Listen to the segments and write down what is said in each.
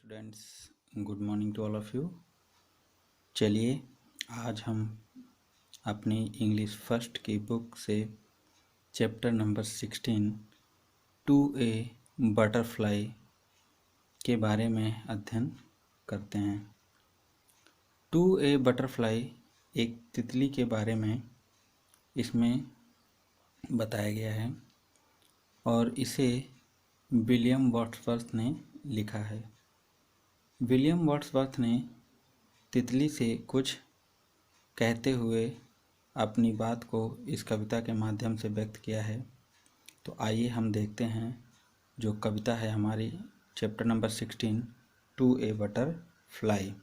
Students, good morning to all of you. चलिए आज हम अपनी इंग्लिश फर्स्ट की बुक से chapter number 16 to a butterfly के बारे में अध्ययन करते हैं। टू ए बटरफ्लाई एक तितली के बारे में इसमें बताया गया है और इसे विलियम वर्ड्सवर्थ ने लिखा है। विलियम वर्ड्सवर्थ ने तितली से कुछ कहते हुए अपनी बात को इस कविता के माध्यम से व्यक्त किया है। तो आइए हम देखते हैं जो कविता है हमारी chapter number 16 to a butterfly.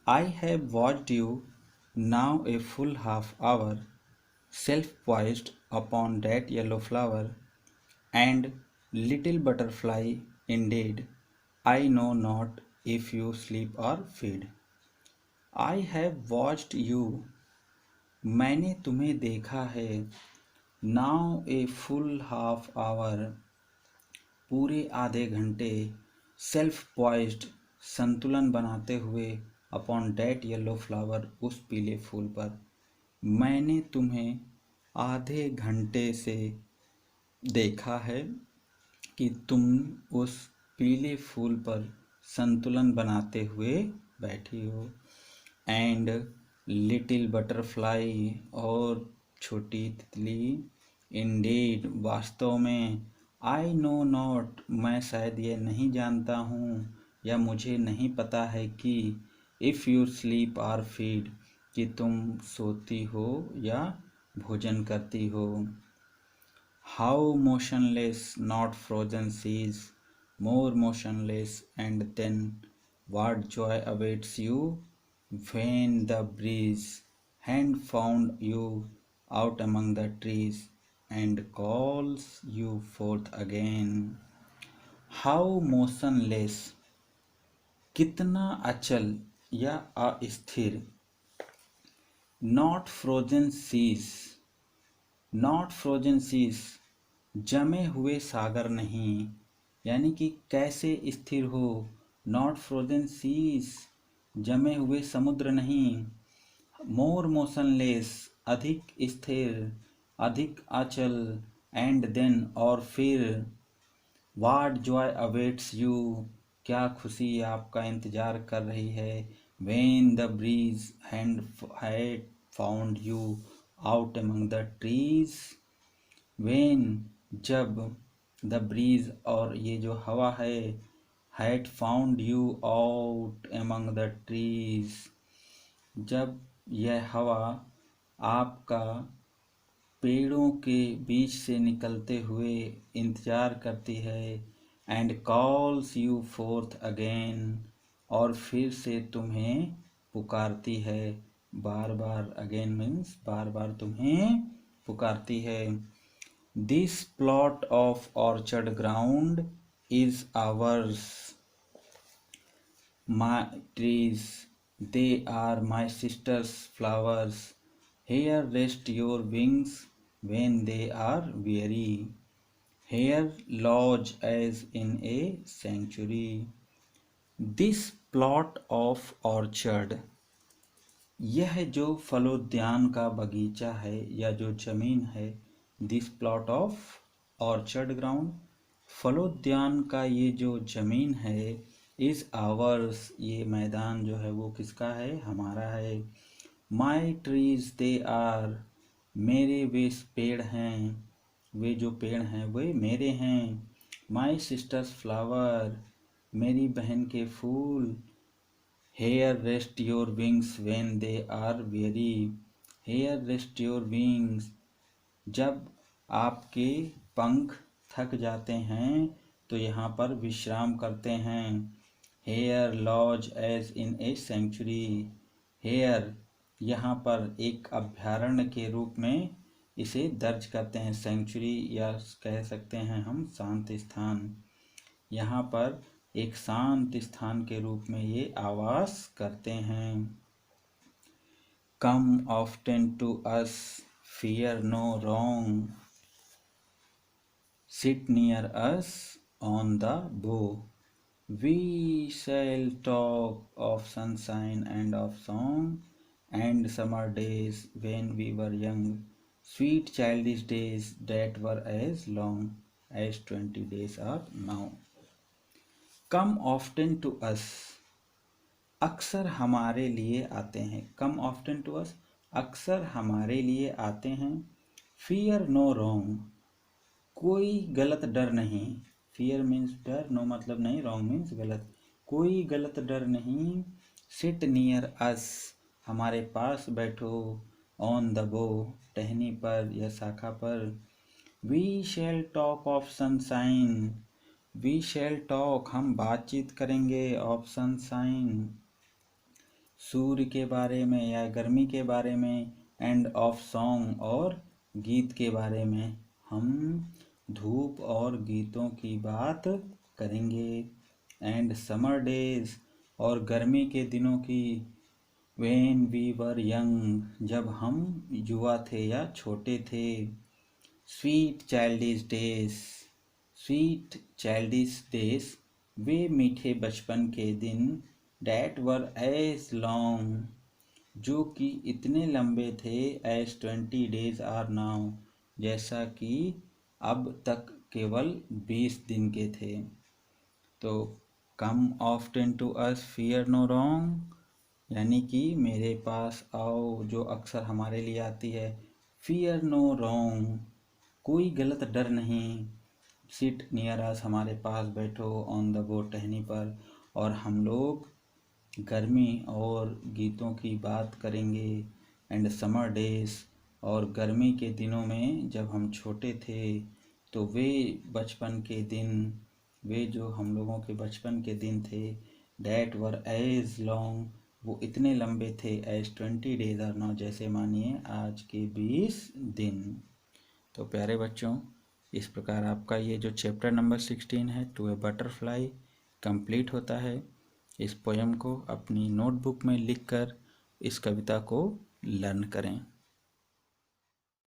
I have watched you now a full half hour, self poised upon that yellow flower, and little butterfly indeed, I know not if you sleep or feed. I have watched you, मैंने तुम्हें देखा है, now a full half our, पूरे आधे घंटे, self poised, संतुलन बनाते हुए, अपॉन डैट येलो फ्लावर, उस पीले फूल पर। मैंने तुम्हें आधे घंटे से देखा है कि तुम उस पीले फूल पर संतुलन बनाते हुए बैठी हो। एंड लिटिल बटरफ्लाई, और छोटी तितली, इंडीड, वास्तव में, आई नो नॉट, मैं शायद ये नहीं जानता हूँ या मुझे नहीं पता है कि if you sleep or feed, कि तुम सोती हो या भोजन करती हो। How motionless, not frozen seas, more motionless, and then what joy awaits you when the breeze hand found you out among the trees and calls you forth again. How motionless, कितना अचल या अस्थिर, not frozen seas, not frozen seas, जमे हुए सागर नहीं, यानी कि कैसे स्थिर हो। नॉट फ्रोजन सीज, जमे हुए समुद्र नहीं। मोर मोशनलेस, अधिक स्थिर, अधिक अचल। एंड देन, और फिर। वाट जॉय अवेट्स यू, क्या खुशी आपका इंतजार कर रही है। When the breeze had found you out among the trees, when, जब, द ब्रीज, और ये जो हवा है, had found you out among the trees, जब यह हवा आपका पेड़ों के बीच से निकलते हुए इंतजार करती है। And calls you fourth again, और फिर से तुम्हें पुकारती है, बार बार। अगेन मीन्स बार बार तुम्हें पुकारती है। This plot of orchard ground is ours. My trees, they are my sister's flowers. Here rest your wings when they are weary. Here lodge as in a sanctuary. This plot of orchard, यह जो फलोद्यान का बगीचा है या जो जमीन है, this plot of orchard ground, फलोद्यान का ये जो जमीन है, इज़ आवर्स, ये मैदान जो है वो किसका है, हमारा है। माई ट्रीज दे आर, मेरे वे पेड़ हैं, वे जो पेड़ हैं वे मेरे हैं। माई सिस्टर्स फ्लावर, मेरी बहन के फूल। Here rest your wings when they are weary. Here rest your wings, जब आपके पंख थक जाते हैं तो यहाँ पर विश्राम करते हैं। Here lodge as in a sanctuary. Here, यहाँ पर एक अभयारण्य के रूप में इसे दर्ज करते हैं। सेंचुरी, या कह सकते हैं हम शांत स्थान। यहाँ पर एक शांत स्थान के रूप में ये आवास करते हैं। Come often to us, fear no wrong, sit near us on the bow, We shall talk of sunshine and of song and summer days when we were young, sweet childish days that were as long as 20 days are now. Come often to us, अक्सर हमारे लिए आते हैं. Come often to us, अक्सर हमारे लिए आते हैं. Fear no wrong, कोई गलत डर नहीं. फियर मीन्स डर, नो मतलब नहीं, रॉन्ग मीन्स गलत. कोई गलत डर नहीं. सिट नियर अस, हमारे पास बैठो. ऑन द बो, टहनी पर या शाखा पर. We shall talk of sunshine, we shall talk, हम बातचीत करेंगे. ऑफ सनशाइन, सूर्य के बारे में या गर्मी के बारे में. एंड ऑफ सॉन्ग, और गीत के बारे में. हम धूप और गीतों की बात करेंगे. एंड समर डेज, और गर्मी के दिनों की. व्हेन वी वर यंग, जब हम युवा थे या छोटे थे. Sweet childish days, sweet childish days, वे मीठे बचपन के दिन. डैट वर एज लॉन्ग, जो कि इतने लंबे थे. एज 20 डेज आर नाउ, जैसा कि अब तक केवल 20 दिन के थे. तो come often to us, fear no wrong, यानी कि मेरे पास आओ, जो अक्सर हमारे लिए आती है. फियर नो रॉन्ग, कोई गलत डर नहीं. सिट नियर अस, हमारे पास बैठो. ऑन द बोट, टहनी पर. और हम लोग गर्मी और गीतों की बात करेंगे. एंड समर डेज, और गर्मी के दिनों में जब हम छोटे थे, तो वे बचपन के दिन, वे जो हम लोगों के बचपन के दिन थे. डैट वर एज लॉन्ग, वो इतने लंबे थे. एज 20 डेज आर नाउ, जैसे मानिए आज के 20 दिन. तो प्यारे बच्चों, इस प्रकार आपका ये जो चैप्टर नंबर 16 है, टू ए बटरफ्लाई, कंप्लीट होता है. इस पोयम को अपनी नोटबुक में लिखकर इस कविता को लर्न करें.